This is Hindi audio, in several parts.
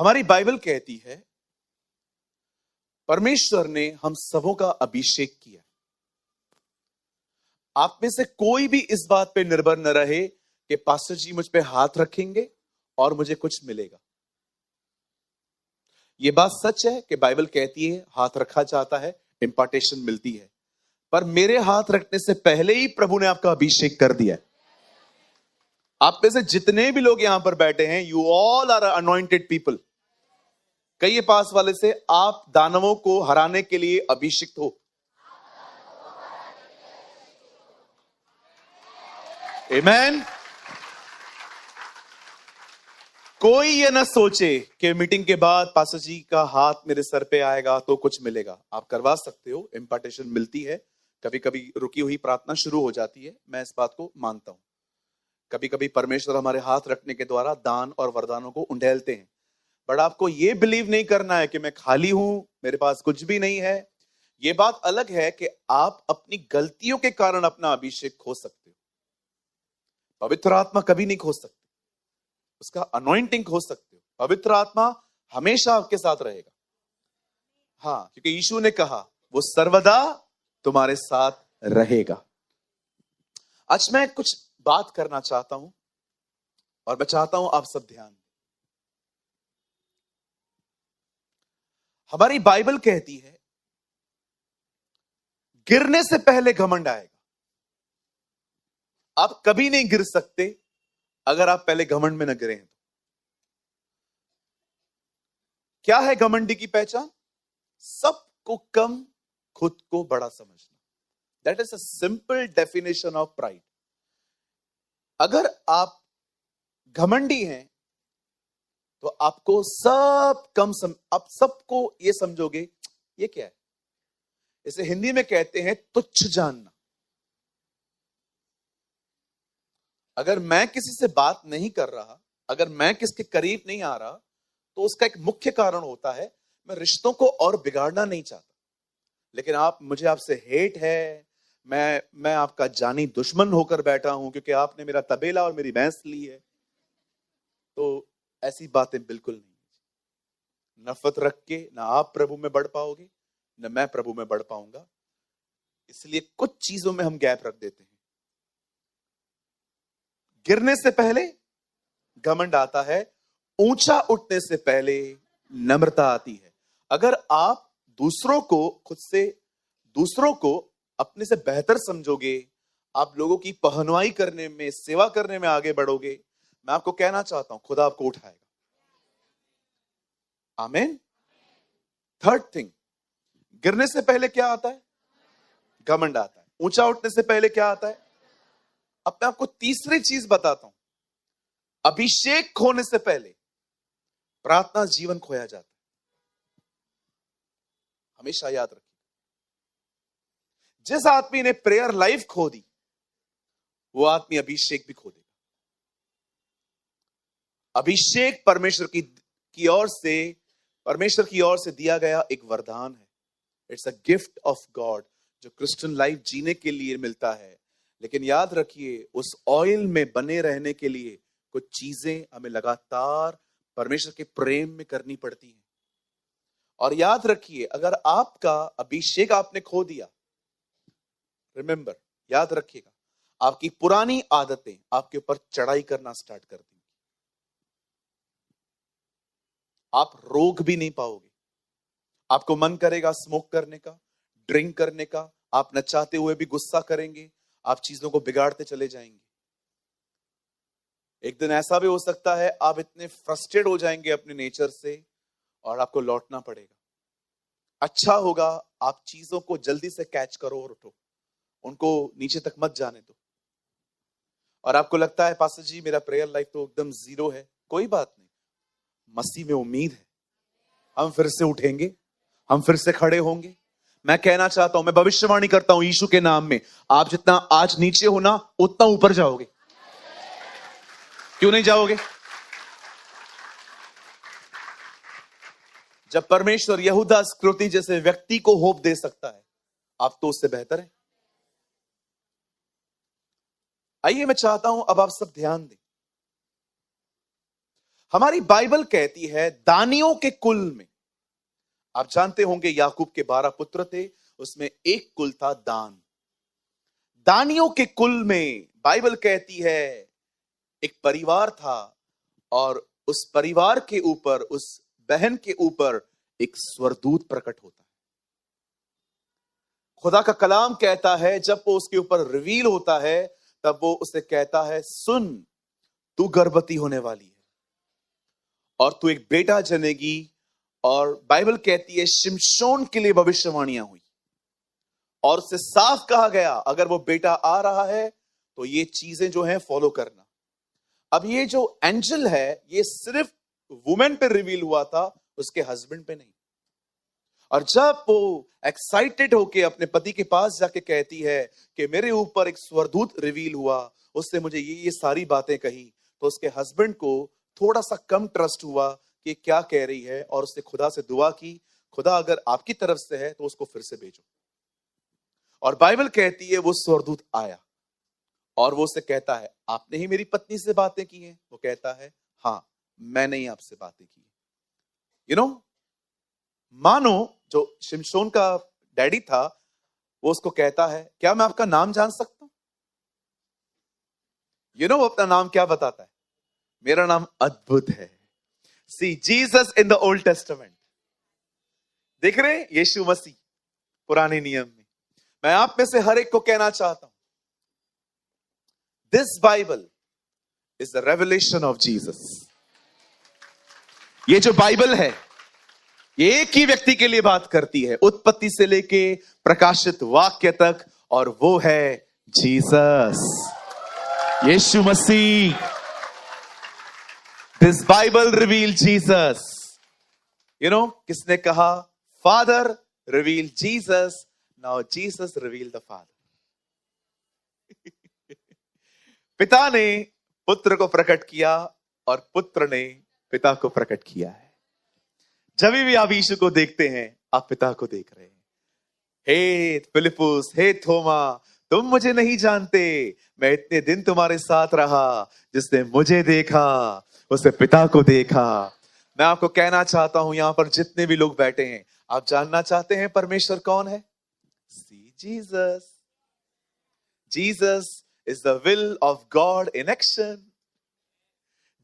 हमारी बाइबल कहती है परमेश्वर ने हम सबों का अभिषेक किया। आप में से कोई भी इस बात पे निर्भर न रहे कि पास्टर जी मुझ पे हाथ रखेंगे और मुझे कुछ मिलेगा। यह बात सच है कि बाइबल कहती है हाथ रखा जाता है, इंपार्टेशन मिलती है, पर मेरे हाथ रखने से पहले ही प्रभु ने आपका अभिषेक कर दिया है। आप में से जितने भी लोग यहां पर बैठे हैं, you all are anointed people. कहिए पास वाले से, आप दानवों को हराने के लिए अभिषिक्त हो। आमेन। कोई ये ना सोचे कि मीटिंग के बाद पास्टर जी का हाथ मेरे सर पे आएगा तो कुछ मिलेगा। आप करवा सकते हो, इंपार्टेशन मिलती है। कभी कभी रुकी हुई प्रार्थना शुरू हो जाती है, मैं इस बात को मानता हूं। कभी कभी परमेश्वर हमारे हाथ रखने के द्वारा दान और वरदानों को उंडेलते हैं। बट आपको यह बिलीव नहीं करना है कि मैं खाली हूं, मेरे पास कुछ भी नहीं है। यह बात अलग है कि आप अपनी गलतियों के कारण अपना अभिषेक खो सकते हो। पवित्र आत्मा कभी नहीं खो सकते, उसका अनॉइंटिंग खो सकते हो। पवित्र आत्मा हमेशा आपके साथ रहेगा। हाँ, क्योंकि यीशु ने कहा वो सर्वदा तुम्हारे साथ रहेगा। आज मैं कुछ बात करना चाहता हूं और मैं चाहता हूं आप सब ध्यान। हमारी बाइबल कहती है गिरने से पहले घमंड आएगा। आप कभी नहीं गिर सकते अगर आप पहले घमंड में न गिरे हैं। क्या है घमंडी की पहचान? सबको कम, खुद को बड़ा समझना। That is a simple definition of pride. अगर आप घमंडी हैं तो आपको सब कम आप सबको ये समझोगे ये क्या है। इसे हिंदी में कहते हैं तुच्छ जानना। अगर मैं किसी से बात नहीं कर रहा, अगर मैं किसके करीब नहीं आ रहा, तो उसका एक मुख्य कारण होता है मैं रिश्तों को और बिगाड़ना नहीं चाहता। लेकिन मुझे आपसे हेट है, मैं आपका जानी दुश्मन होकर बैठा हूं क्योंकि आपने मेरा तबेला और मेरी भैंस ली है। तो ऐसी बातें बिल्कुल नहीं। नफरत रख के ना आप प्रभु में बढ़ पाओगे, ना मैं प्रभु में बढ़ पाऊंगा। इसलिए कुछ चीजों में हम गैप रख देते हैं। गिरने से पहले घमंड आता है, ऊंचा उठने से पहले नम्रता आती है। अगर आप दूसरों को अपने से बेहतर समझोगे, आप लोगों की पहनवाई करने में, सेवा करने में आगे बढ़ोगे, मैं आपको कहना चाहता हूं खुदा आपको उठाएगा। आमीन। थर्ड थिंग, गिरने से पहले क्या आता है? घमंड आता है। ऊंचा उठने से पहले क्या आता है? अब मैं आपको तीसरी चीज बताता हूं। अभिषेक खोने से पहले प्रार्थना जीवन खोया जाता है। हमेशा याद रखिए, जिस आदमी ने प्रेयर लाइफ खो दी, वो आदमी अभिषेक भी खो देगा। अभिषेक परमेश्वर की ओर से दिया गया एक वरदान है। It's a gift of God जो क्रिश्चियन लाइफ जीने के लिए मिलता है। लेकिन याद रखिए, उस ऑयल में बने रहने के लिए कुछ चीजें हमें लगातार परमेश्वर के प्रेम में करनी पड़ती हैं। और याद रखिए, अगर आपका अभिषेक आपने खो दिया, रिमेंबर, याद रखिएगा, आपकी पुरानी आदतें आपके ऊपर चढ़ाई करना स्टार्ट कर देंगी। आप रोक भी नहीं पाओगे। आपको मन करेगा स्मोक करने का, ड्रिंक करने का, आप न चाहते हुए भी गुस्सा करेंगे, आप चीजों को बिगाड़ते चले जाएंगे। एक दिन ऐसा भी हो सकता है आप इतने फ्रस्ट्रेट हो जाएंगे अपने नेचर से और आपको लौटना पड़ेगा। अच्छा होगा आप चीजों को जल्दी से कैच करो और उठो, उनको नीचे तक मत जाने दो। और आपको लगता है पास्टर जी मेरा प्रेयर लाइफ तो एकदम जीरो है, कोई बात नहीं, मसीह में उम्मीद है। हम फिर से उठेंगे, हम फिर से खड़े होंगे। मैं कहना चाहता हूं, मैं भविष्यवाणी करता हूं यीशु के नाम में, आप जितना आज नीचे हो ना, उतना ऊपर जाओगे। क्यों नहीं जाओगे? जब परमेश्वर यहूदा इस्करियोती जैसे व्यक्ति को होप दे सकता है, आप तो उससे बेहतर है। आइए, मैं चाहता हूं अब आप सब ध्यान दें। हमारी बाइबल कहती है दानियों के कुल में, आप जानते होंगे याकूब के 12 पुत्र थे, उसमें एक कुल था दान। दानियों के कुल में बाइबल कहती है एक परिवार था, और उस परिवार के ऊपर, उस बहन के ऊपर एक स्वर्गदूत प्रकट होता है। खुदा का कलाम कहता है जब वो उसके ऊपर रिवील होता है, तब वो उसे कहता है, सुन, तू गर्भवती होने वाली है और तू एक बेटा जनेगी। और बाइबल कहती है शिमशोन के लिए भविष्यवाणियां हुई और उससे साफ कहा गया, अगर वो बेटा आ रहा है तो ये चीजें जो हैं फॉलो करना। अब ये जो एंजल है, ये सिर्फ वुमेन पे रिवील हुआ था, उसके हस्बैंड पे नहीं। और जब वो एक्साइटेड होके अपने पति के पास जाके कहती है कि मेरे ऊपर एक स्वर्गदूत रिवील हुआ, उससे मुझे ये सारी बातें कही, तो उसके हस्बैंड को थोड़ा सा कम ट्रस्ट हुआ कि क्या कह रही है, और उसने खुदा से दुआ की, खुदा अगर आपकी तरफ से है तो उसको फिर से भेजो। और बाइबल कहती है वो स्वर्गदूत आया और वो उससे कहता है, आपने ही मेरी पत्नी से बातें की हैं? वो कहता है, हाँ, मैंने ही आपसे बातें की। मानो जो शिमशोन का डैडी था, वो उसको कहता है, क्या मैं आपका नाम जान सकता हूं? वो अपना नाम क्या बताता है? मेरा नाम अद्भुत है। सी Jesus in the old testament, देख रहे हैं, यीशु मसीह पुराने नियम में। मैं आप में से हर एक को कहना चाहता हूं, this Bible is the revelation of Jesus. ये जो बाइबल है, ये एक ही व्यक्ति के लिए बात करती है, उत्पत्ति से लेके प्रकाशित वाक्य तक, और वो है Jesus, Yeshu Masih. This Bible reveal Jesus. किसने कहा? Father reveal Jesus, now Jesus reveal the father. पिता ने पुत्र को प्रकट किया और पुत्र ने पिता को प्रकट किया है। जब भी आप यीशु को देखते हैं, आप पिता को देख रहे हैं। हे फिलिपुस, हे थोमा, तुम मुझे नहीं जानते, मैं इतने दिन तुम्हारे साथ रहा, जिसने मुझे देखा उसने पिता को देखा। मैं आपको कहना चाहता हूं, यहां पर जितने भी लोग बैठे हैं, आप जानना चाहते हैं परमेश्वर कौन है? सी Jesus. Jesus is the will of God in action.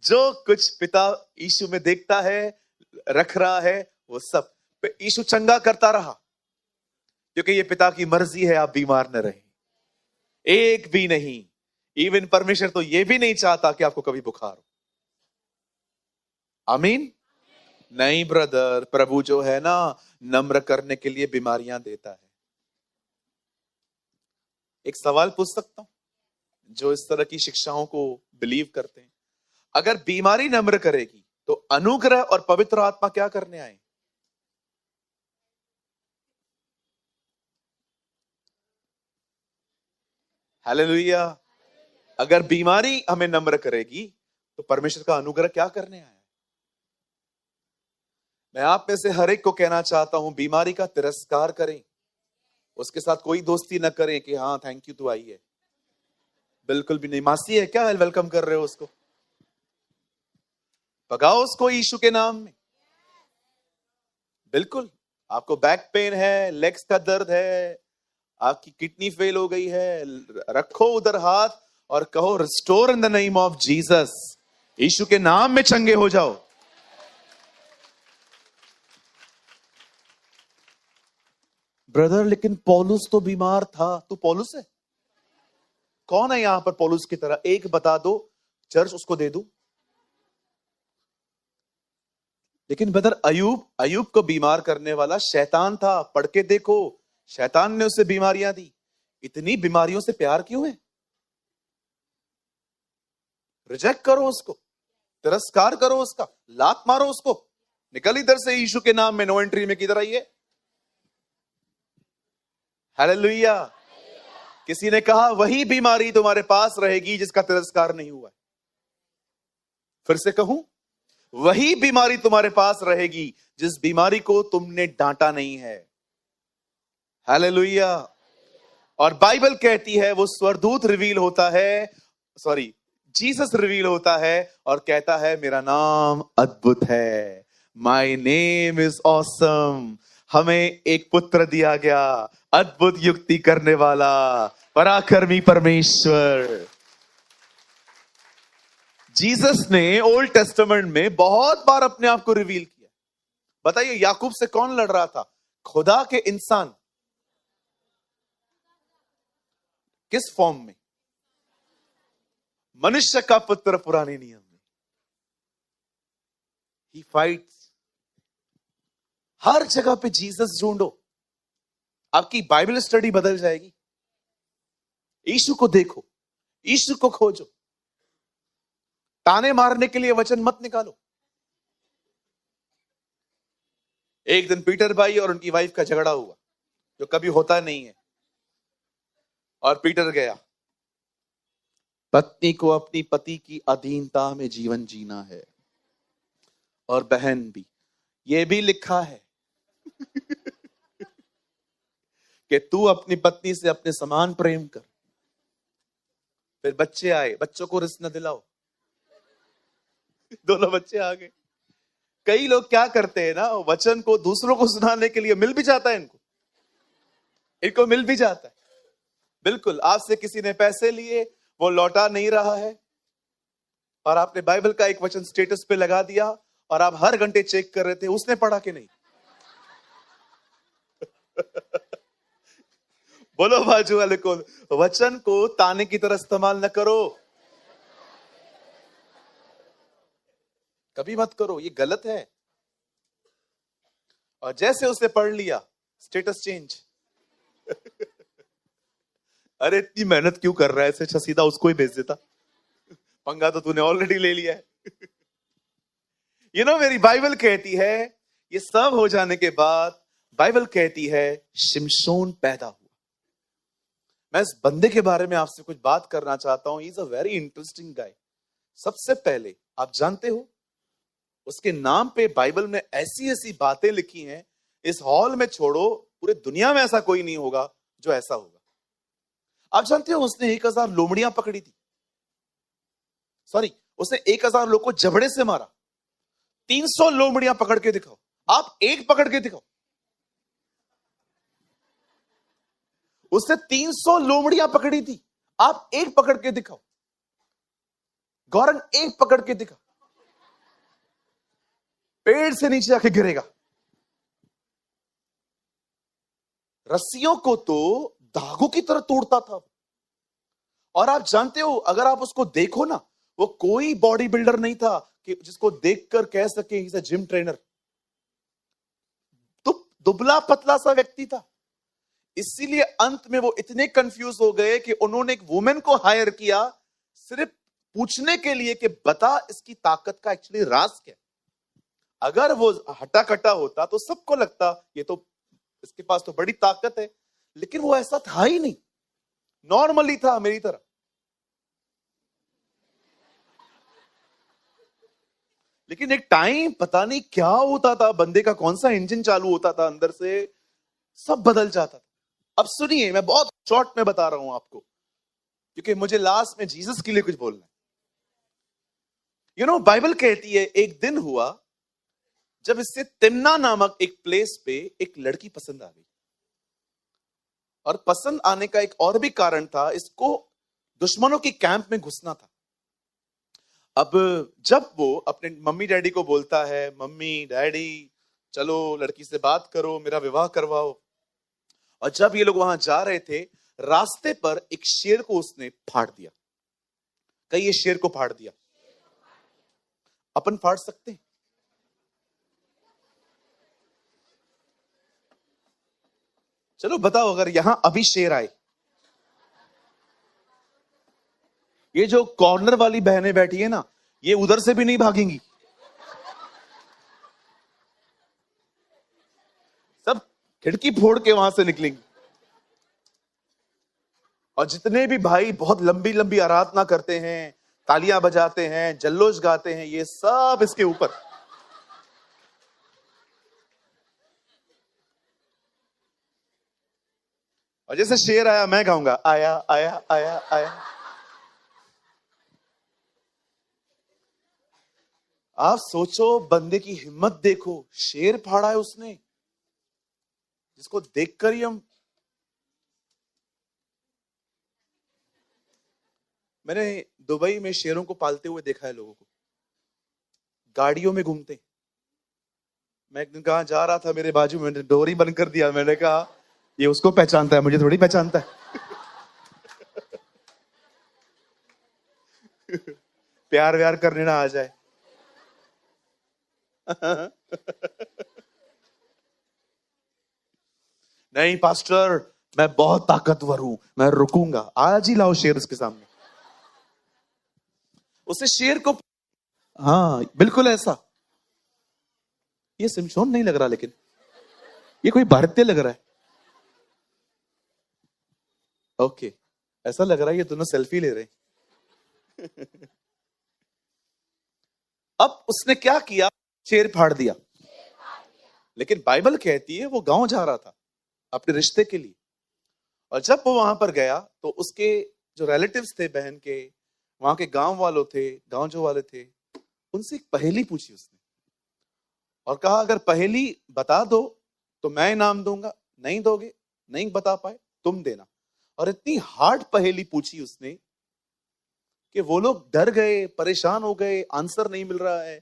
जो कुछ पिता यीशु में देखता है, रख रहा है, वो सब यीशु चंगा करता रहा, क्योंकि ये पिता की मर्जी है आप बीमार न रहे, एक भी नहीं। इवन परमेश्वर तो ये भी नहीं चाहता कि आपको कभी बुखार हो। आमीन? नहीं ब्रदर, प्रभु जो है ना, नम्र करने के लिए बीमारियां देता है। एक सवाल पूछ सकता हूं, जो इस तरह की शिक्षाओं को बिलीव करते हैं, अगर बीमारी नम्र करेगी तो अनुग्रह और पवित्र आत्मा क्या करने आए? हालेलुया। अगर बीमारी हमें नम्र करेगी तो परमेश्वर का अनुग्रह क्या करने आया? मैं आप में से हर एक को कहना चाहता हूं, बीमारी का तिरस्कार करें, उसके साथ कोई दोस्ती ना करें कि हाँ थैंक यू तू आई है। बिल्कुल भी नहीं। मासी है क्या, वेलकम कर रहे हो उसको? भगाओ उसको यीशु के नाम में। बिल्कुल। आपको बैक पेन है, लेग्स का दर्द है, आपकी किडनी फेल हो गई है, रखो उधर हाथ और कहो, restore in the name of Jesus. Yeshu के नाम में चंगे हो जाओ। ब्रदर लेकिन पौलुस तो बीमार था। तू पौलुस है? कौन है यहां पर पौलुस की तरह? एक बता दो, चर्च उसको दे दूं। लेकिन ब्रदर अयूब को बीमार करने वाला शैतान था। पढ़ के देखो, शैतान ने उसे बीमारियां दी। इतनी बीमारियों से प्यार क्यों है? रिजेक्ट करो उसको, तिरस्कार करो उसका, लात मारो उसको, निकल इधर से यीशु के नाम में। नो एंट्री में किधर आइए। हालेलुया। किसी ने कहा वही बीमारी तुम्हारे पास रहेगी जिसका तिरस्कार नहीं हुआ है। फिर से कहूं, वही बीमारी तुम्हारे पास रहेगी जिस बीमारी को तुमने डांटा नहीं है। हालेलुया। और बाइबल कहती है वो स्वर्गदूत रिवील होता है, जीसस रिवील होता है और कहता है मेरा नाम अद्भुत है, माय नेम इज ऑसम। हमें एक पुत्र दिया गया, अद्भुत युक्ति करने वाला, पराक्रमी परमेश्वर। जीसस ने ओल्ड टेस्टामेंट में बहुत बार अपने आप को रिवील किया। बताइए याकूब से कौन लड़ रहा था? खुदा के इंसान। किस फॉर्म में? मनुष्य का पुत्र पुराने नियम में। ही फाइट्स। हर जगह पे जीसस ढूंढो, आपकी बाइबल स्टडी बदल जाएगी। यीशु को देखो, यीशु को खोजो। ताने मारने के लिए वचन मत निकालो। एक दिन पीटर भाई और उनकी वाइफ का झगड़ा हुआ, जो कभी होता नहीं है। और पीटर गया, पत्नी को अपनी पति की अधीनता में जीवन जीना है। और बहन भी, यह भी लिखा है कि तू अपनी पत्नी से अपने समान प्रेम कर। फिर बच्चे आए, बच्चों को रिश्ता दिलाओ। दोनों बच्चे आ गए। कई लोग क्या करते हैं ना, वचन को दूसरों को सुनाने के लिए मिल भी जाता है, इनको मिल भी जाता है। बिल्कुल, आपसे किसी ने पैसे लिए, वो लौटा नहीं रहा है, और आपने बाइबल का एक वचन स्टेटस पे लगा दिया, और आप हर घंटे चेक कर रहे थे उसने पढ़ा कि नहीं। बोलो बाजू वाले को, वचन को ताने की तरह इस्तेमाल न करो, कभी मत करो, ये गलत है। और जैसे उसने पढ़ लिया, स्टेटस चेंज। अरे इतनी मेहनत क्यों कर रहा है, ऐसे सीधा उसको ही भेज देता, पंगा तो तूने ऑलरेडी ले लिया है। मेरी बाइबल कहती है, ये सब हो जाने के बाद बाइबल कहती है शिमशोन पैदा हुआ। मैं इस बंदे के बारे में आपसे कुछ बात करना चाहता हूं। He is a very interesting गाय। सबसे पहले आप जानते हो, उसके नाम पे बाइबल में ऐसी ऐसी बातें लिखी हैं, इस हॉल में छोड़ो पूरे दुनिया में ऐसा कोई नहीं होगा जो ऐसा होगा। आप जानते हो उसने 1000 लोमड़ियां पकड़ी थी। सॉरी, उसने 1000 लोग को जबड़े से मारा। 300 लोमड़ियां पकड़ के दिखाओ, आप एक पकड़ के दिखाओ। उसने 300 लोमड़ियां पकड़ी थी, आप एक पकड़ के दिखाओ। गौरंग एक पकड़ के दिखा, पेड़ से नीचे आके गिरेगा। रस्सियों को तो धागों की तरह तोड़ता था। और आप जानते हो, अगर आप उसको देखो ना, वो कोई बॉडी बिल्डर नहीं था कि जिसको देखकर कह सके he is a gym trainer. तो दुबला पतला सा व्यक्ति था। इसीलिए अंत में वो इतने कंफ्यूज हो गए कि उन्होंने एक वुमेन को हायर किया, सिर्फ पूछने के लिए कि बता इसकी ताकत का एक्चुअली राज क्या। अगर वो हटा कटा होता तो सबको लगता ये तो, इसके पास तो बड़ी ताकत है, लेकिन वो ऐसा था ही नहीं, नॉर्मली था मेरी तरह। लेकिन एक टाइम पता नहीं क्या होता था, बंदे का कौन सा इंजन चालू होता था अंदर से, सब बदल जाता था। अब सुनिए, मैं बहुत शॉर्ट में बता रहा हूं आपको, क्योंकि मुझे लास्ट में जीसस के लिए कुछ बोलना है। बाइबल कहती है एक दिन हुआ जब इससे तिम्ना नामक एक प्लेस पे एक लड़की पसंद आ गई। और पसंद आने का एक और भी कारण था, इसको दुश्मनों की कैंप में घुसना था। अब जब वो अपने मम्मी डैडी को बोलता है, मम्मी डैडी चलो लड़की से बात करो, मेरा विवाह करवाओ। और जब ये लोग वहां जा रहे थे, रास्ते पर एक शेर को उसने फाड़ दिया। कई ये शेर को फाड़ दिया। अपन फाड़ सकते हैं? चलो बताओ, अगर यहां अभी शेर आए, ये जो कॉर्नर वाली बहनें बैठी है ना, ये उधर से भी नहीं भागेंगी, सब खिड़की फोड़ के वहां से निकलेंगी। और जितने भी भाई बहुत लंबी लंबी आराधना करते हैं, तालियां बजाते हैं, जल्लोश गाते हैं, ये सब इसके ऊपर। और जैसे शेर आया, मैं गाऊंगा आया आया आया आया। आप सोचो, बंदे की हिम्मत देखो, शेर फाड़ा है उसने, जिसको देखकर ही मैंने दुबई में शेरों को पालते हुए देखा है, लोगों को गाड़ियों में घूमते। मैं एक दिन कहाँ जा रहा था, मेरे बाजू में डोरी बंद कर दिया। मैंने कहा ये उसको पहचानता है, मुझे थोड़ी पहचानता है। प्यार व्यार करने ना आ जाए। नहीं पास्टर, मैं बहुत ताकतवर हूं, मैं रुकूंगा। आज ही लाओ शेर उसके सामने। उसे शेर को, हाँ बिल्कुल ऐसा। ये सिमशोन नहीं लग रहा, लेकिन ये कोई भारतीय लग रहा है। ओके, ऐसा लग रहा है ये दोनों सेल्फी ले रहे हैं। अब उसने क्या किया, शेर फाड़ दिया। लेकिन बाइबल कहती है वो गांव जा रहा था अपने रिश्ते के लिए, और जब वो वहां पर गया तो उसके जो रिलेटिव्स थे बहन के, वहां के गांव वालों थे, गांव जो वाले थे, उनसे एक पहेली पूछी उसने और कहा अगर पहेली बता दो तो मैं इनाम दूंगा, नहीं दोगे, नहीं बता पाए तुम देना। और इतनी हार्ड पहेली पूछी उसने कि वो लोग डर गए, परेशान हो गए, आंसर नहीं मिल रहा है।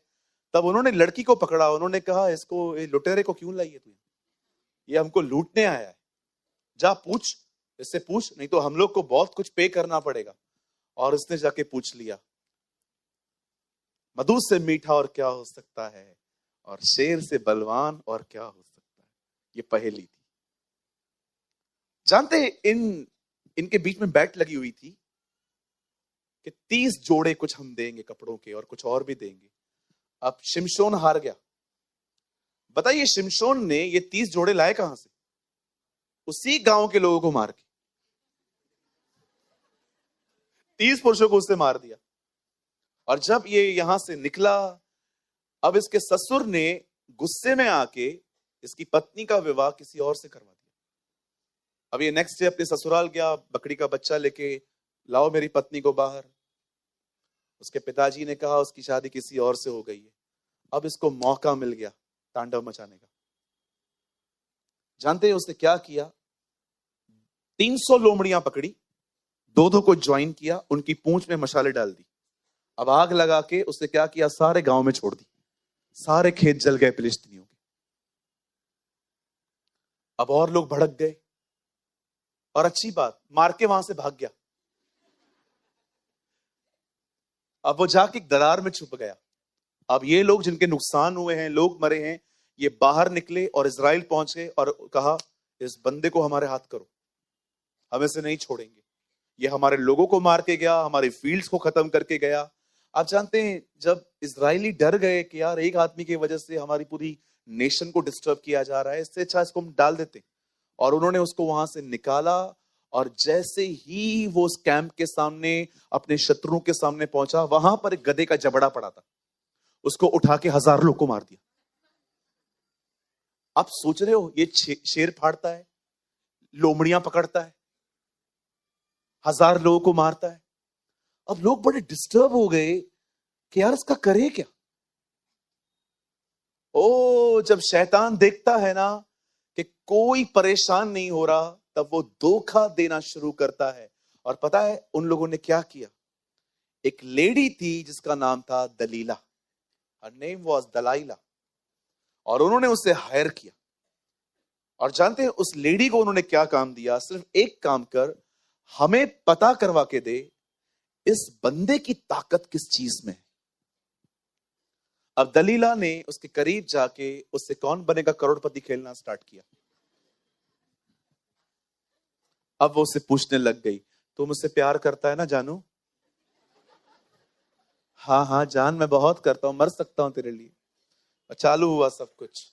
तब उन्होंने लड़की को पकड़ा, उन्होंने कहा इसको, ये लुटेरे को क्यों लाई है तू, ये हमको लूटने आया है, जा पूछ, इससे पूछ, नहीं तो हम लोग को बहुत कुछ पे करना पड़ेगा। और उसने जाके पूछ लिया, मधु से मीठा और क्या हो सकता है, और शेर से बलवान और क्या हो सकता है। ये पहेली थी। जानते इनके बीच में बैट लगी हुई थी कि 30 जोड़े कुछ हम देंगे कपड़ों के, और कुछ और भी देंगे। अब शिमशोन हार गया। बताइए शिमशोन ने ये 30 जोड़े लाए कहां से? उसी गांव के लोगों को मार के 30 पुरुषों को उसने मार दिया। और जब ये यहां से निकला, अब इसके ससुर ने गुस्से में आके इसकी पत्नी का विवाह किसी और से करवा दिया। अब ये नेक्स्ट डे अपने ससुराल गया, बकरी का बच्चा लेके, लाओ मेरी पत्नी को बाहर। उसके पिताजी ने कहा उसकी शादी किसी और से हो गई है। अब इसको मौका मिल गया तांडव मचाने का। जानते हैं उसने क्या किया? 300 लोमड़ियां पकड़ी, दो दो को ज्वाइन किया, उनकी पूंछ में मशाले डाल दी। अब आग लगा के उसने क्या किया, सारे गांव में छोड़ दी। सारे खेत जल गए फिलिस्तीनियों के। अब और लोग भड़क गए, और अच्छी बात, मार के वहां से भाग गया। अब वो जाके एक दरार में छुप गया। अब ये लोग जिनके नुकसान हुए हैं, लोग मरे हैं, ये बाहर निकले और इजराइल पहुंच गए और कहा इस बंदे को हमारे हाथ करो, हम इसे नहीं छोड़ेंगे। ये हमारे लोगों को मार के गया, हमारे फील्ड्स को खत्म करके गया। आप जानते हैं जब इजरायली डर गए कि यार एक आदमी की वजह से हमारी पूरी नेशन को डिस्टर्ब किया जा रहा है, इससे अच्छा इसको हम डाल देते, और उन्होंने उसको वहां से निकाला। और जैसे ही वो उस कैंप के सामने अपने शत्रुओं के सामने पहुंचा, वहां पर एक गधे का जबड़ा पड़ा था, उसको उठा के 1000 लोग को मार दिया। आप सोच रहे हो, ये शेर फाड़ता है, लोमड़ियां पकड़ता है, 1000 लोगों को मारता है। अब लोग बड़े डिस्टर्ब हो गए कि यार इसका करे क्या। ओ, जब शैतान देखता है ना कि कोई परेशान नहीं हो रहा, तब वो धोखा देना शुरू करता है। और पता है उन लोगों ने क्या किया? एक लेडी थी जिसका नाम था दलीला, हर नेम वाज दलाइला, और उन्होंने उसे हायर किया। और जानते हैं उस लेडी को उन्होंने क्या काम दिया? सिर्फ एक काम कर, हमें पता करवा के दे इस बंदे की ताकत किस चीज में है। अब दलीला ने उसके करीब जाके उससे कौन बनेगा करोड़पति खेलना स्टार्ट किया। अब वो उससे पूछने लग गई, तू मुझसे प्यार करता है ना जानू? हाँ हाँ जान, मैं बहुत करता हूं, मर सकता हूं तेरे लिए। चालू हुआ सब कुछ।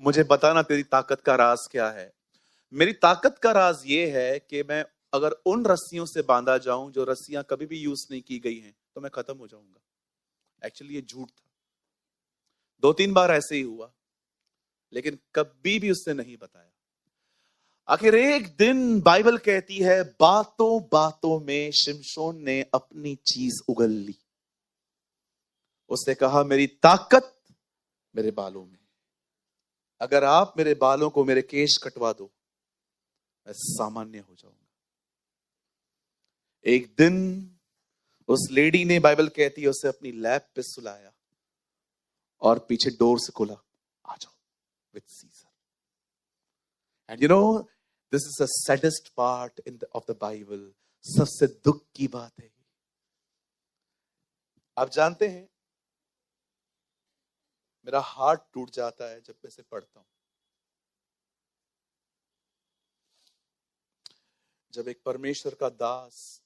मुझे बताना तेरी ताकत का राज क्या है। मेरी ताकत का राज ये है कि मैं अगर उन रस्सियों से बांधा जाऊं जो रस्सियां कभी भी यूज नहीं की गई हैं, तो मैं खत्म हो जाऊंगा। एक्चुअली ये झूठ था। 2-3 बार ऐसे ही हुआ, लेकिन कभी भी उसने नहीं बताया। आखिर एक दिन बाइबल कहती है बातों बातों में शिमशोन ने अपनी चीज उगल ली। उसने कहा मेरी ताकत मेरे बालों में, अगर आप मेरे बालों को, मेरे केश कटवा दो, मैं सामान्य हो जाऊंगा। एक दिन उस लेडी ने, बाइबल कहती है, उसे अपनी लैप पे सुलाया और पीछे डोर से खोला, आ जाओ with Caesar. And you know, this is the saddest part of the Bible. सबसे दुख की बात है। आप जानते हैं, मेरा हार्ट टूट जाता है जब मैं इसे पढ़ता हूं। जब एक परमेश्वर का दास,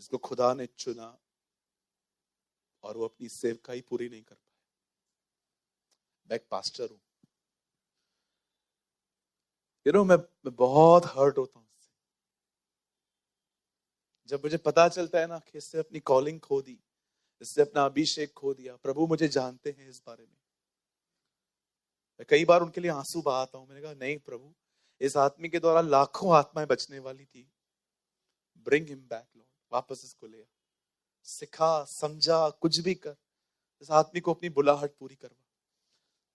जिसको खुदा ने चुना, और वो अपनी सेवकाई पूरी नहीं कर पाया। मैं एक पास्टर हूं, मैं बहुत हर्ट होता हूं इससे। जब मुझे पता चलता है ना कि इससे अपनी कॉलिंग खो दी, इससे अपना अभिषेक खो दिया। प्रभु मुझे जानते हैं इस बारे में। मैं कई बार उनके लिए आंसू बहाता हूं। मैंने कहा नहीं प्रभु, इस आदमी के द्वारा लाखों आत्माएं बचने वाली थी। ब्रिंग हिम बैक लॉर्ड, वापस इसको ले आ, सिखा, समझा, कुछ भी कर, इस आदमी को अपनी बुलाहट पूरी करवा।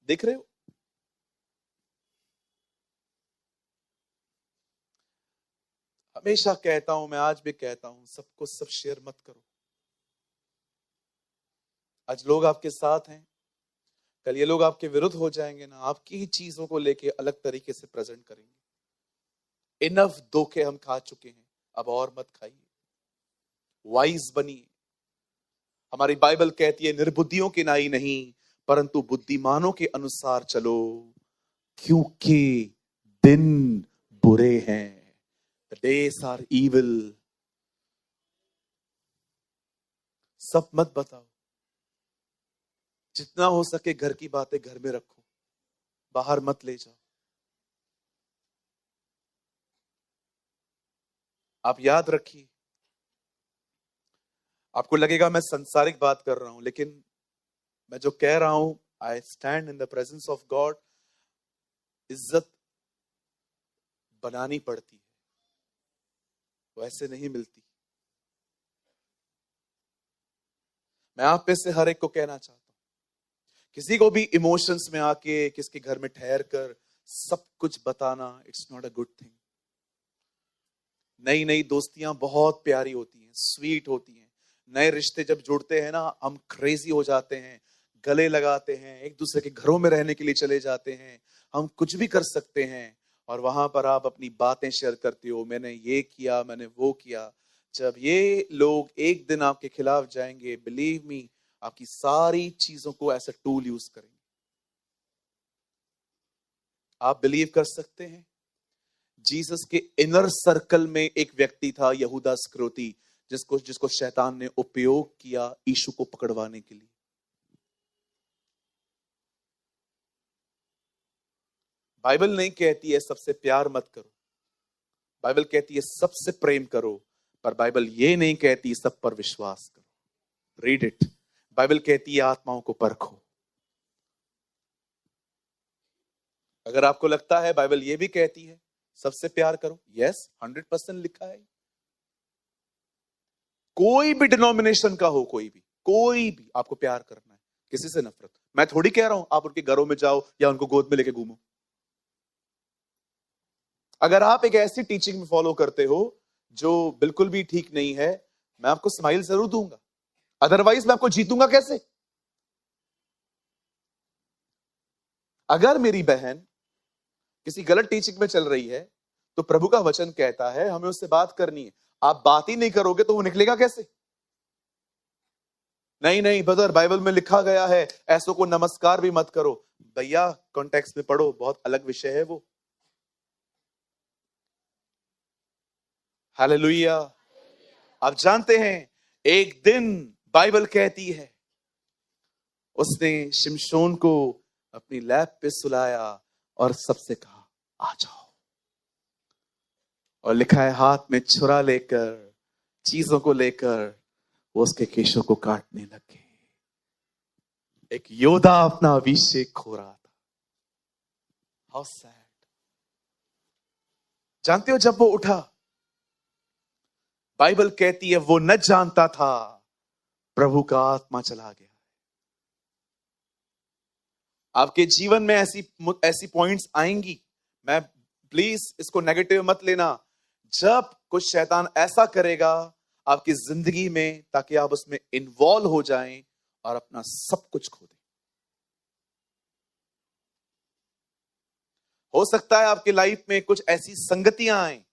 देख रहे हो, हमेशा कहता हूं मैं, आज भी कहता हूं, सबको सब शेयर मत करो। आज लोग आपके साथ हैं, कल ये लोग आपके विरुद्ध हो जाएंगे ना, आपकी ही चीजों को लेके अलग तरीके से प्रेजेंट करेंगे। इनफ धोखे हम खा चुके हैं, अब और मत खाइए। वाइज बनिए। हमारी बाइबल कहती है, निर्बुद्धियों की नाई नहीं, परंतु बुद्धिमानों के अनुसार चलो, क्योंकि दिन बुरे हैं। The days are evil. सब मत बताओ। जितना हो सके घर की बातें घर में रखो, बाहर मत ले जाओ। आप याद रखिए, आपको लगेगा मैं संसारिक बात कर रहा हूं, लेकिन मैं जो कह रहा हूं, I stand in the presence of God. इज्जत बनानी पड़ती है, वैसे नहीं मिलती। मैं आप में से हर एक को कहना चाहता हूं, किसी को भी इमोशंस में आके, किसके घर में ठहर कर सब कुछ बताना, it's not a good thing. नई नई दोस्तियां बहुत प्यारी होती हैं, स्वीट होती हैं। नए रिश्ते जब जुड़ते हैं ना, हम क्रेजी हो जाते हैं, गले लगाते हैं, एक दूसरे के घरों में रहने के लिए चले जाते हैं, हम कुछ भी कर सकते हैं। और वहां पर आप अपनी बातें शेयर करते हो, मैंने ये किया, मैंने वो किया। जब ये लोग एक दिन आपके खिलाफ जाएंगे, बिलीव मी, आपकी सारी चीजों को एज अ टूल यूज करेंगे। आप बिलीव कर सकते हैं, जीसस के इनर सर्कल में एक व्यक्ति था, यहूदा इस्करियोती, जिसको शैतान ने उपयोग किया यीशु को पकड़वाने के लिए। बाइबल नहीं कहती है सबसे प्यार मत करो, बाइबल कहती है सबसे प्रेम करो, पर बाइबल ये नहीं कहती सब पर विश्वास करो। Read it. बाइबल कहती है आत्माओं को परखो। अगर आपको लगता है बाइबल ये भी कहती है सबसे प्यार करो, यस, 100% लिखा है। कोई भी डिनोमिनेशन का हो, कोई भी आपको प्यार करना है, किसी से नफरत। मैं थोड़ी कह रहा हूं आप उनके घरों में जाओ या उनको गोद में लेके घूमो। अगर आप एक ऐसी टीचिंग में फॉलो करते हो जो बिल्कुल भी ठीक नहीं है, मैं आपको स्माइल जरूर दूंगा, अदरवाइज मैं आपको जीतूंगा कैसे? अगर मेरी बहन किसी गलत टीचिंग में चल रही है, तो प्रभु का वचन कहता है हमें उससे बात करनी है। आप बात ही नहीं करोगे तो वो निकलेगा कैसे? नहीं ब्रदर, बाइबल में लिखा गया है ऐसों को नमस्कार भी मत करो। भैया कॉन्टेक्स्ट में पढ़ो, बहुत अलग विषय है वो। हालेलुया। आप जानते हैं, एक दिन बाइबल कहती है उसने शिमशोन को अपनी लैप पे सुलाया और सबसे कहा आ जाओ। और लिखा है हाथ में छुरा लेकर, चीजों को लेकर वो उसके केशों को काटने लगे। एक योद्धा अपना अभिषेक खो रहा था। How sad. जानते हो, जब वो उठा, बाइबल कहती है वो न जानता था प्रभु का आत्मा चला गया। आपके जीवन में ऐसी ऐसी पॉइंट्स आएंगी, मैं प्लीज इसको नेगेटिव मत लेना। जब कुछ शैतान ऐसा करेगा आपकी जिंदगी में ताकि आप उसमें इन्वॉल्व हो जाएं और अपना सब कुछ खो दें। हो सकता है आपकी लाइफ में कुछ ऐसी संगतियां आए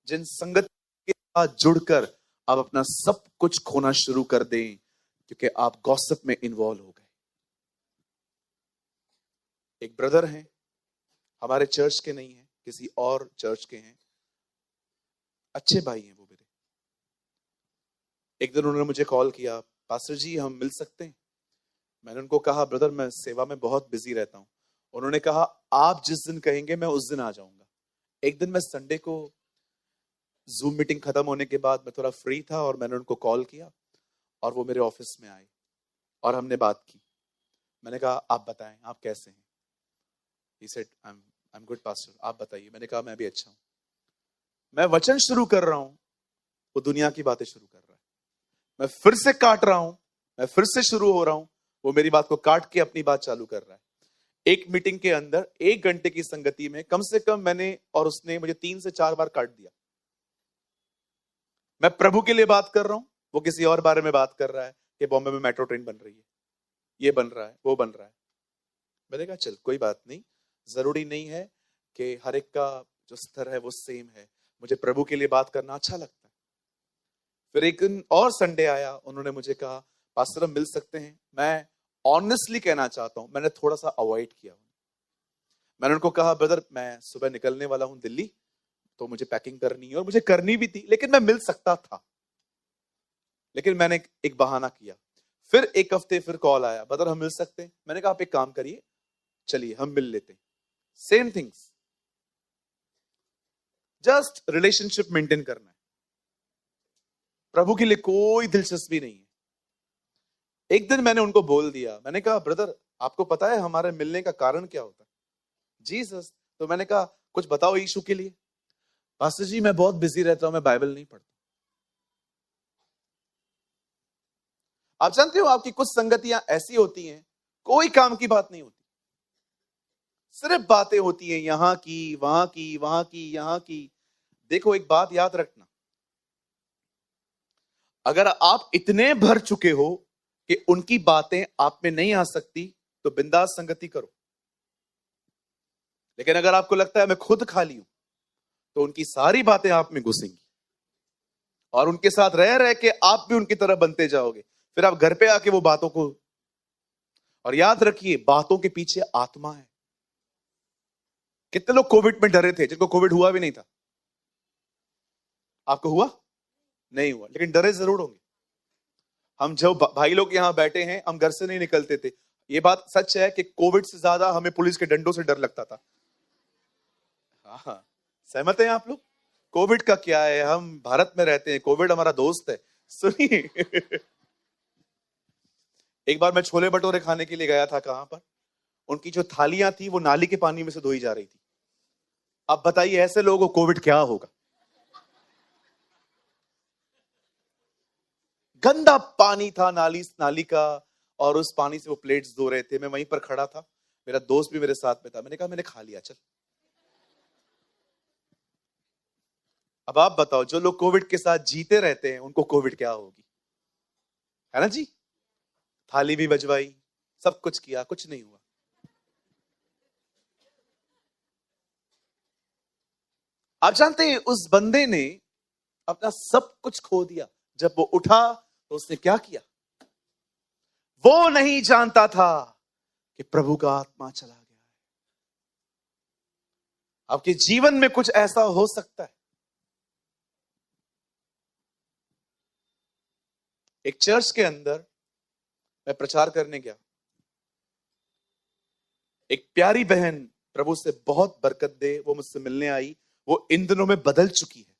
जिन संगति के साथ जुड़कर आप अपना सब कुछ खोना शुरू कर दें क्योंकि आप गॉसिप में इन्वॉल्व हो गए। एक ब्रदर हैं, हमारे चर्च के नहीं हैं, किसी और चर्च के हैं, अच्छे भाई हैं वो मेरे। एक दिन उन्होंने मुझे कॉल किया, पास्टर जी हम मिल सकते हैं? मैंने उनको कहा ब्रदर मैं सेवा में बहुत बिजी रहता हूं। उन्होंने कहा आप जिस दिन कहेंगे मैं उस दिन आ जाऊंगा। एक दिन मैं संडे को जूम मीटिंग खत्म होने के बाद मैं थोड़ा फ्री था और मैंने उनको कॉल किया और वो मेरे ऑफिस में आए और हमने बात की। मैंने कहा आप बताएं आप कैसे हैं? He said, I'm good pastor, आप बताइए। मैंने कहा मैं भी अच्छा हूं। मैं वचन शुरू कर रहा हूं, वो दुनिया की बातें शुरू कर रहा है। मैं फिर से काट रहा हूं, मैं फिर से शुरू हो रहा हूं, वो मेरी बात को काट के अपनी बात चालू कर रहा है। एक मीटिंग के अंदर 1 घंटे की संगति में कम से कम मैंने और उसने मुझे 3 से 4 बार काट दिया। मैं प्रभु के लिए बात कर रहा हूं, वो किसी और बारे में बात कर रहा है कि बॉम्बे में मेट्रो ट्रेन बन रही है, ये बन रहा है, वो बन रहा है। मैंने कहा चल कोई बात नहीं, जरूरी नहीं है कि हर एक का जो स्तर है वो सेम है, मुझे प्रभु के लिए बात करना अच्छा लगता है। फिर एक दिन और संडे आया, उन्होंने मुझे कहा पास्टर हम मिल सकते हैं? मैं ऑनेस्टली कहना चाहता हूं मैंने थोड़ा सा अवॉइड किया। मैंने उनको कहा ब्रदर मैं सुबह निकलने वाला हूं दिल्ली, तो मुझे पैकिंग करनी है और मुझे करनी भी थी, लेकिन मैं मिल सकता था, लेकिन मैंने एक बहाना किया। फिर 1 हफ्ते फिर कॉल आया, ब्रदर हम मिल सकते हैं? मैंने कहा आप एक काम करिए, चलिए हम मिल लेते हैं। Same things, just relationship maintain करना है, प्रभु के लिए कोई दिलचस्पी नहीं है। एक दिन मैंने उनको बोल दिया, मैंने कहा ब्रदर आपको पता है हमारे मिलने का कारण क्या होता है? जीसस। तो मैंने कहा कुछ बताओ यीशु के लिए। पास्टर जी मैं बहुत बिजी रहता हूं, मैं बाइबल नहीं पढ़ता। आप जानते हो आपकी कुछ संगतियां ऐसी होती हैं, कोई काम की बात नहीं होती, सिर्फ बातें होती हैं यहां की वहां की वहां की यहां की। देखो एक बात याद रखना, अगर आप इतने भर चुके हो कि उनकी बातें आप में नहीं आ सकती तो बिंदास संगति करो। लेकिन अगर आपको लगता है मैं खुद खाली हूं तो उनकी सारी बातें आप में घुसेंगी और उनके साथ रह रह के आप भी उनकी तरह बनते जाओगे। फिर आप घर पे आके वो बातों को, और याद रखिए बातों के पीछे आत्मा है। कितने लोग कोविड में डरे थे जिनको कोविड हुआ भी नहीं था? आपको हुआ? नहीं हुआ, लेकिन डरे जरूर होंगे। हम जो भाई लोग यहां बैठे हैं, हम घर से नहीं निकलते थे। ये बात सच है कि कोविड से ज्यादा हमें पुलिस के डंडों से डर लगता था। हाँ, सहमत हैं आप लोग? कोविड का क्या है, हम भारत में रहते हैं, कोविड हमारा दोस्त है। सुनिए एक बार मैं छोले भटूरे खाने के लिए गया था, कहां पर, उनकी जो थालियां थी वो नाली के पानी में से धोई जा रही थी। अब बताइए ऐसे लोगों को कोविड क्या होगा? गंदा पानी था नाली का, और उस पानी से वो प्लेट्स धो रहे थे। मैं वहीं पर खड़ा था, मेरा दोस्त भी मेरे साथ में था। मैंने कहा मैंने खा लिया, चल। अब आप बताओ जो लोग कोविड के साथ जीते रहते हैं उनको कोविड क्या होगी? है ना जी? थाली भी बजवाई, सब कुछ किया, कुछ नहीं हुआ। आप जानते हैं उस बंदे ने अपना सब कुछ खो दिया। जब वो उठा तो उसने क्या किया? वो नहीं जानता था कि प्रभु का आत्मा चला गया है। आपके जीवन में कुछ ऐसा हो सकता है। एक चर्च के अंदर मैं प्रचार करने गया, एक प्यारी बहन प्रभु से बहुत बरकत दे, वो मुझसे मिलने आई। वो इन दिनों में बदल चुकी है,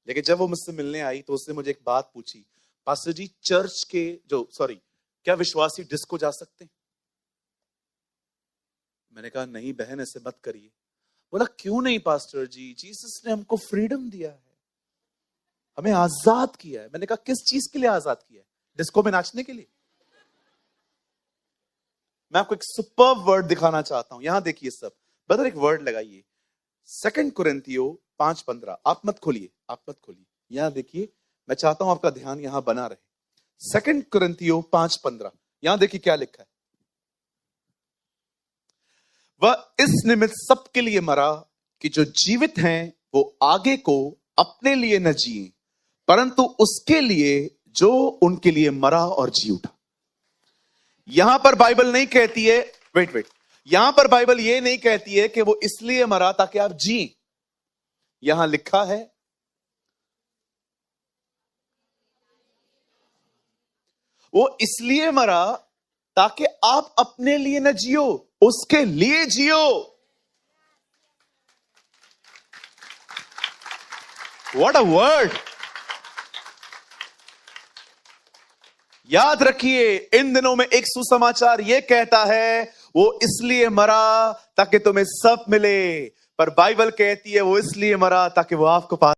लेकिन जब वो मुझसे मिलने आई तो उसने मुझे एक बात पूछी, पास्टर जी चर्च के क्या विश्वासी डिस्को जा सकते हैं? मैंने कहा नहीं बहन ऐसे मत करिए। बोला क्यों नहीं पास्टर जी, जीसस ने हमको फ्रीडम दिया है। हमें आजाद किया है। मैंने कहा किस चीज के लिए आजाद किया है? डिस्को में नाचने के लिए? मैं आपको एक सुपर वर्ड दिखाना चाहता हूं, यहां देखिए सब। ब्रदर एक वर्ड लगाइए, 2 कुरिन्थियों 5:15। आप मत खोलिए, आप मत खोलिए, यहां देखिए। मैं चाहता हूं आपका ध्यान यहां बना रहे। 2 कुरिन्थियों 5:15, यहां देखिए क्या लिखा है। वह इस निमित्त सबके लिए मरा कि जो जीवित हैं वो आगे को अपने लिए न जिए, परंतु उसके लिए जो उनके लिए मरा और जी उठा। यहां पर बाइबल नहीं कहती है, वेट, यहां पर बाइबल ये नहीं कहती है कि वो इसलिए मरा ताकि आप जी। यहां लिखा है वो इसलिए मरा ताकि आप अपने लिए न जियो, उसके लिए जियो। What a word! याद रखिए, इन दिनों में एक सुसमाचार यह कहता है वो इसलिए मरा ताकि तुम्हें सब मिले, पर बाइबल कहती है वो इसलिए मरा ताकि वो आपको पा